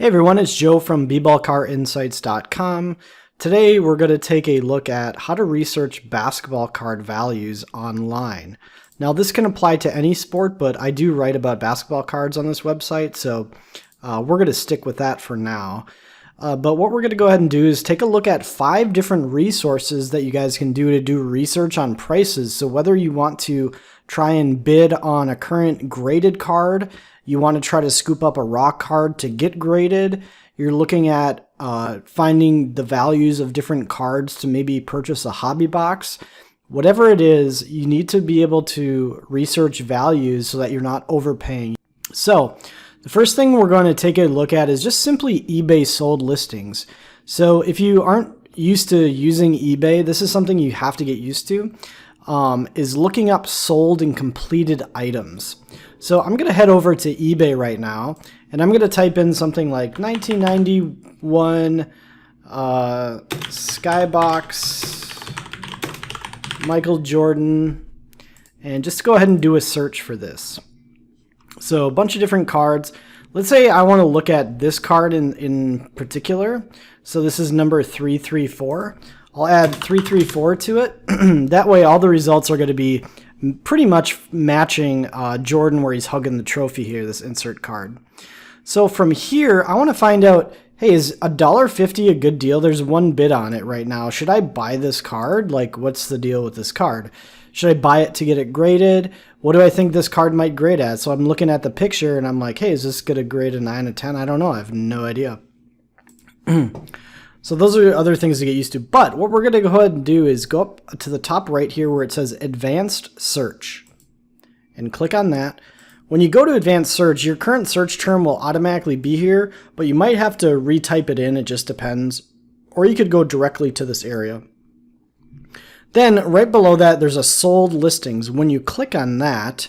Hey everyone, it's Joe from bballcarinsights.com. Today we're going to take a look at how to research basketball card values online. Now this can apply to any sport, but I do write about basketball cards on this website, so we're going to stick with that for now. But what we're going to go ahead and do is take a look at 5 different resources that you guys can do to do research on prices. So whether you want to try and bid on a current graded card, you want to try to scoop up a raw card to get graded, you're looking at finding the values of different cards to maybe purchase a hobby box. Whatever it is, you need to be able to research values so that you're not overpaying. So the first thing we're going to take a look at is just simply eBay sold listings. So if you aren't used to using eBay, this is something you have to get used to, is looking up sold and completed items. So I'm going to head over to eBay right now, and I'm going to type in something like 1991 Skybox Michael Jordan, and just go ahead and do a search for this. So a bunch of different cards. Let's say I want to look at this card in particular. So this is number 334. I'll add 334 to it. That way all the results are going to be pretty much matching Jordan where he's hugging the trophy here, this insert card. So from here, I want to find out, hey, is $1.50 a good deal? There's one bid on it right now. Should I buy this card? Like, what's the deal with this card? Should I buy it to get it graded? What do I think this card might grade at? So I'm looking at the picture and I'm like, hey, is this going to grade a 9 out of 10? I don't know. I have no idea. So those are other things to get used to. But what we're going to go ahead and do is go up to the top right here where it says Advanced Search and click on that. When you go to Advanced Search, your current search term will automatically be here, but you might have to retype it in. It just depends. Or you could go directly to this area. Then right below that, there's a sold listings. When you click on that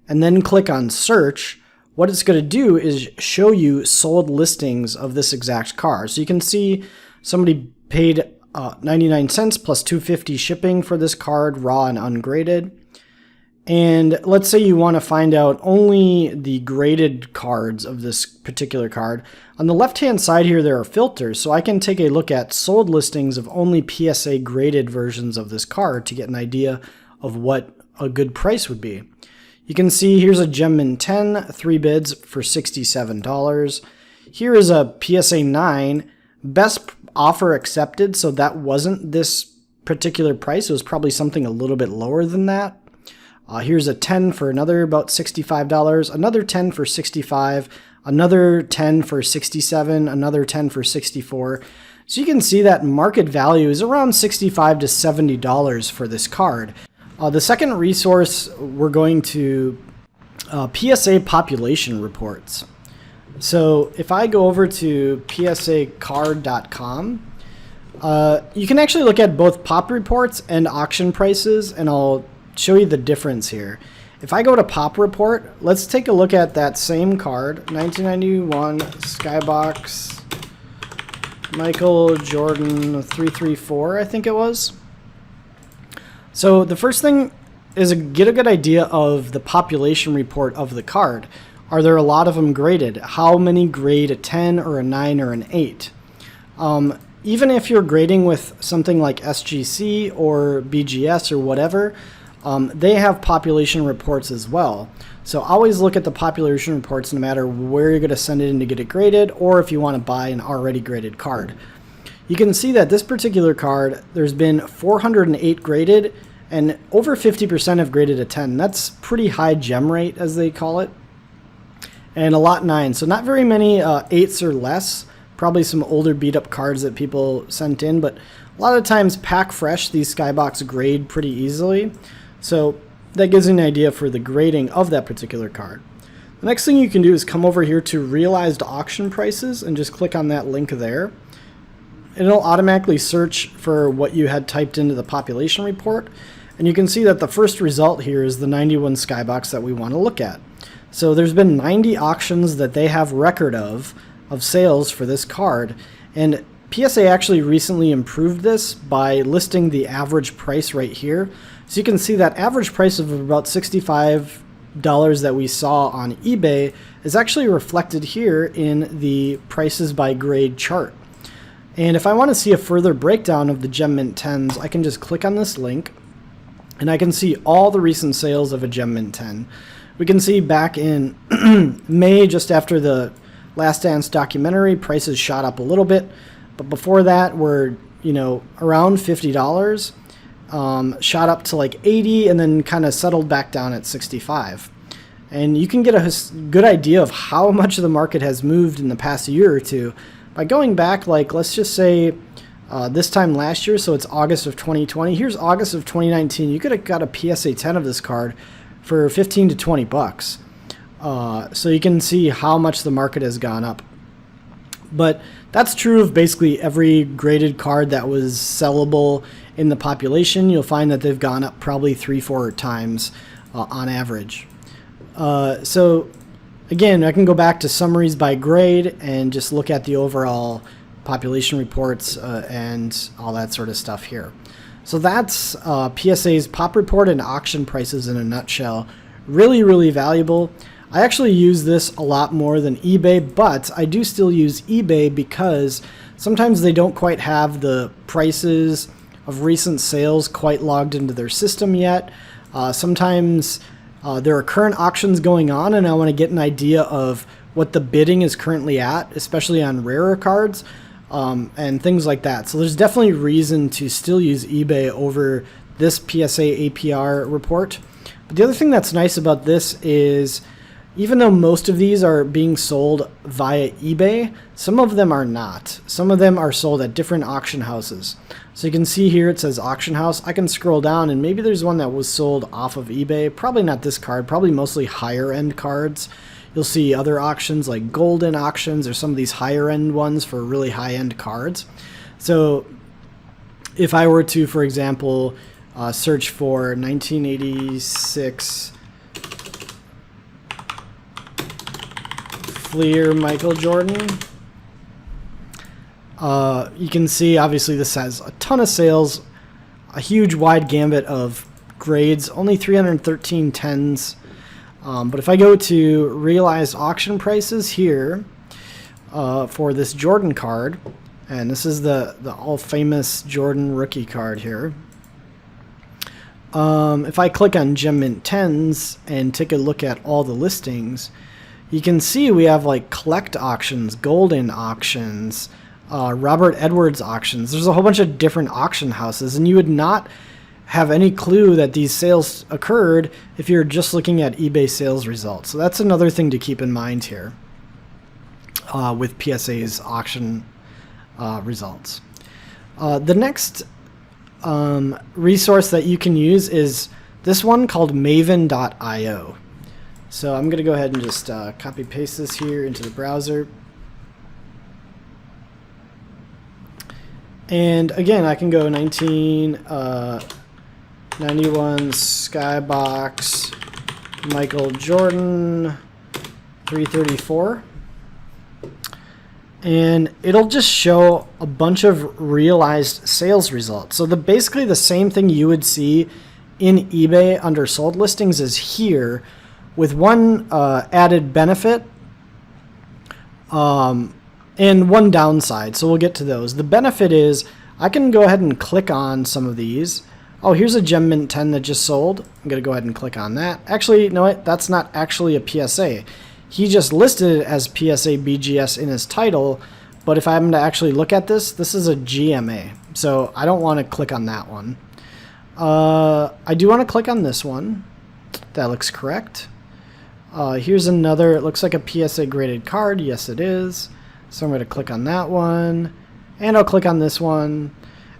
and then click on search, what it's going to do is show you sold listings of this exact car. So you can see somebody paid 99 cents plus $2.50 shipping for this card, raw and ungraded. And let's say you want to find out only the graded cards of this particular card. On the left-hand side here, there are filters, so I can take a look at sold listings of only PSA graded versions of this card to get an idea of what a good price would be. You can see here's a Gemmin 10, 3 bids for $67. Here is a PSA 9, best offer accepted, so that wasn't this particular price. It was probably something a little bit lower than that. Here's a 10 for another about $65, another 10 for $65, another 10 for $67, another 10 for $64. So you can see that market value is around $65 to $70 for this card. The second resource, we're going to PSA population reports. So if I go over to psacard.com, you can actually look at both pop reports and auction prices, and I'll show you the difference here. If I go to pop report, let's take a look at that same card, 1991 Skybox Michael Jordan 334, I think it was. So the first thing is get a good idea of the population report of the card. Are there a lot of them graded? How many grade a 10 or a 9 or an 8? Even if you're grading with something like SGC or BGS or whatever, they have population reports as well. So always look at the population reports no matter where you're going to send it in to get it graded, or if you want to buy an already graded card. You can see that this particular card, there's been 408 graded, and over 50% have graded a 10. That's pretty high gem rate, as they call it, and a lot 9. So not very many 8s or less. Probably some older beat up cards that people sent in, but a lot of times pack fresh, these Skybox grade pretty easily. So that gives you an idea for the grading of that particular card. The next thing you can do is come over here to realized auction prices and just click on that link there. It'll automatically search for what you had typed into the population report. And you can see that the first result here is the 91 Skybox that we want to look at. So there's been 90 auctions that they have record of sales for this card. And PSA actually recently improved this by listing the average price right here. So you can see that average price of about $65 that we saw on eBay is actually reflected here in the prices by grade chart. And if I want to see a further breakdown of the Gem Mint 10s, I can just click on this link and I can see all the recent sales of a Gem Mint 10. We can see back in May, just after the Last Dance documentary, prices shot up a little bit, but before that were, you know, around $50, shot up to like 80 and then kind of settled back down at 65. And you can get a good idea of how much the market has moved in the past year or two by going back, like, let's just say this time last year, so it's August of 2020. Here's August of 2019. You could have got a PSA 10 of this card for 15 to 20 bucks. So you can see how much the market has gone up. But that's true of basically every graded card that was sellable in the population. You'll find that they've gone up probably 3-4 times on average. So again, I can go back to summaries by grade and just look at the overall population reports and all that sort of stuff here. So that's PSA's pop report and auction prices in a nutshell. Really, really valuable. I actually use this a lot more than eBay, but I do still use eBay because sometimes they don't quite have the prices of recent sales quite logged into their system yet. Sometimes there are current auctions going on and I want to get an idea of what the bidding is currently at, especially on rarer cards and things like that. So there's definitely reason to still use eBay over this PSA APR report. But the other thing that's nice about this is even though most of these are being sold via eBay, some of them are not. Some of them are sold at different auction houses. So you can see here it says auction house. I can scroll down and maybe there's one that was sold off of eBay. Probably not this card, probably mostly higher end cards. You'll see other auctions like golden auctions or some of these higher end ones for really high end cards. So if I were to, for example, search for 1986 Fleer Michael Jordan, you can see obviously this has a ton of sales, a huge wide gambit of grades, only 313 10s. But if I go to realized auction prices here for this Jordan card, and this is the all famous Jordan rookie card here. If I click on Gem Mint 10s and take a look at all the listings, you can see we have like collect auctions, golden auctions, Robert Edwards auctions. There's a whole bunch of different auction houses, and you would not have any clue that these sales occurred if you're just looking at eBay sales results. So that's another thing to keep in mind here with PSA's auction results. The next resource that you can use is this one called maven.io. So I'm going to go ahead and just copy paste this here into the browser. And again, I can go 1991 Skybox Michael Jordan 334. And it'll just show a bunch of realized sales results. So basically the same thing you would see in eBay under sold listings is here, with one added benefit and one downside. So we'll get to those. The benefit is I can go ahead and click on some of these. Oh, here's a Gem Mint 10 that just sold. I'm going to go ahead and click on that. Actually, you know what? That's not actually a PSA. He just listed it as PSA BGS in his title, but if I'm to actually look at this, this is a GMA. So I don't want to click on that one. I do want to click on this one. That looks correct. Here's another, it looks like a PSA graded card. Yes, it is. So I'm going to click on that one, and I'll click on this one,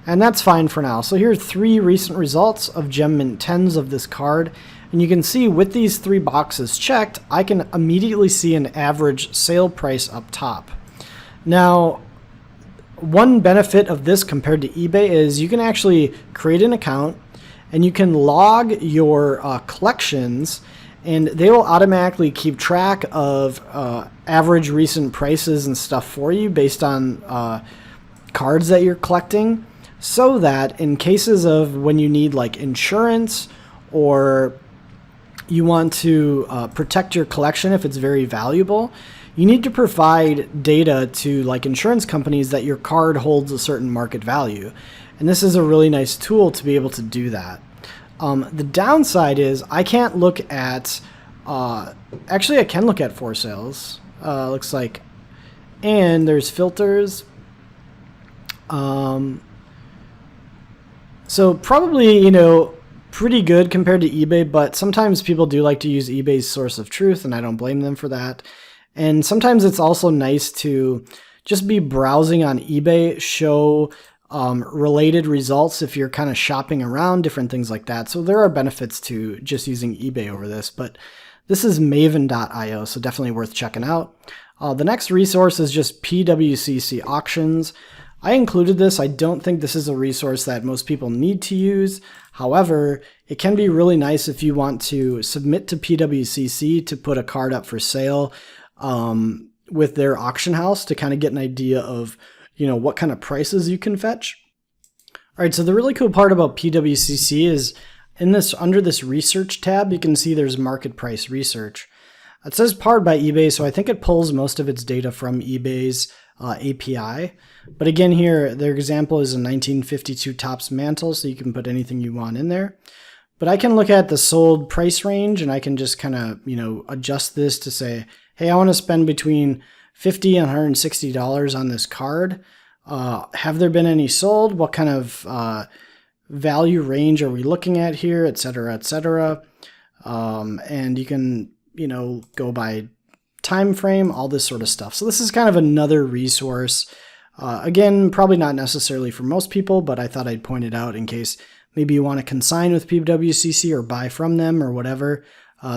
and that's fine for now. So here are 3 recent results of Gem Mint 10s of this card, and you can see with these 3 boxes checked, I can immediately see an average sale price up top. Now, one benefit of this compared to eBay is you can actually create an account, and you can log your collections, and they will automatically keep track of average recent prices and stuff for you based on cards that you're collecting, so that in cases of when you need like insurance or you want to protect your collection if it's very valuable, you need to provide data to like insurance companies that your card holds a certain market value. And this is a really nice tool to be able to do that. The downside is I can't look at, actually I can look at for sales, looks like, and there's filters. So probably, you know, pretty good compared to eBay, but sometimes people do like to use eBay's source of truth, and I don't blame them for that. And sometimes it's also nice to just be browsing on eBay, show related results if you're kind of shopping around, different things like that. So there are benefits to just using eBay over this, but this is maven.io, so definitely worth checking out. The next resource is just PWCC auctions. I included this. I don't think this is a resource that most people need to use. However, it can be really nice if you want to submit to PWCC to put a card up for sale with their auction house to kind of get an idea of, you know, what kind of prices you can fetch. All right, so the really cool part about PWCC is in this, under this research tab, you can see there's market price research. It says powered by eBay, so I think it pulls most of its data from eBay's API. But again, here, their example is a 1952 Topps mantle, so you can put anything you want in there. But I can look at the sold price range, and I can just kind of, you know, adjust this to say, hey, I want to spend between $50 and $160 on this card. Have there been any sold? What kind of value range are we looking at here, et cetera, et cetera. And you can, you know, go by time frame, all this sort of stuff. So this is kind of another resource. Again, probably not necessarily for most people, but I thought I'd point it out in case maybe you want to consign with PWCC or buy from them or whatever.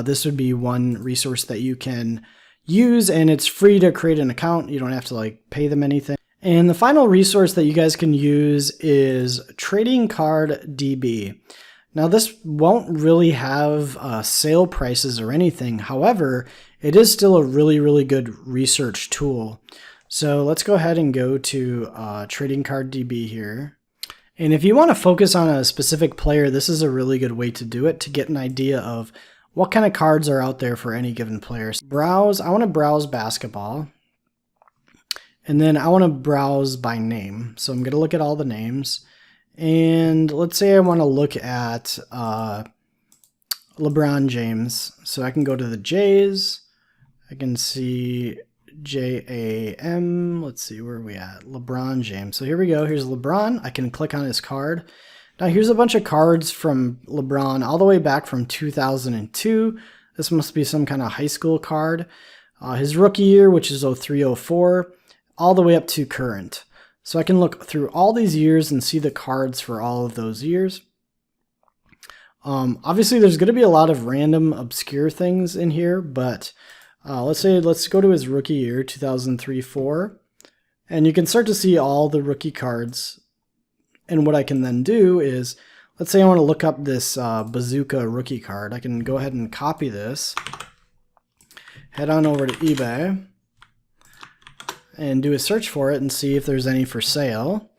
This would be one resource that you can use, and it's free to create an account. You don't have to like pay them anything. And the final resource that you guys can use is Trading Card DB. Now this won't really have sale prices or anything. However, it is still a really, really good research tool. So let's go ahead and go to Trading Card DB here. And if you want to focus on a specific player, this is a really good way to do it, to get an idea of what kind of cards are out there for any given player. Browse, I want to browse basketball. And then I want to browse by name. So I'm going to look at all the names. And let's say I want to look at LeBron James. So I can go to the Jays. I can see JAM. Let's see, where are we at? LeBron James. So here we go. Here's LeBron. I can click on his card. Now here's a bunch of cards from LeBron all the way back from 2002. This must be some kind of high school card. His rookie year, which is 03-04, all the way up to current. So I can look through all these years and see the cards for all of those years. Obviously, there's going to be a lot of random, obscure things in here, but let's go to his rookie year, 2003-04, and you can start to see all the rookie cards. And what I can then do is, let's say I want to look up this Bazooka rookie card. I can go ahead and copy this, head on over to eBay, and do a search for it and see if there's any for sale.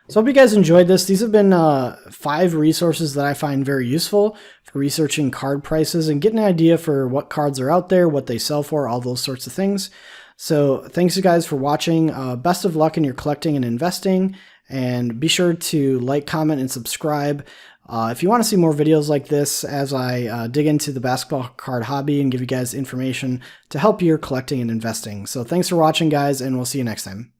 So I hope you guys enjoyed this. These have been 5 resources that I find very useful for researching card prices and getting an idea for what cards are out there, what they sell for, all those sorts of things. So thanks you guys for watching. Best of luck in your collecting and investing. And be sure to like, comment, and subscribe. If you want to see more videos like this as I dig into the basketball card hobby and give you guys information to help your collecting and investing. So thanks for watching, guys, and we'll see you next time.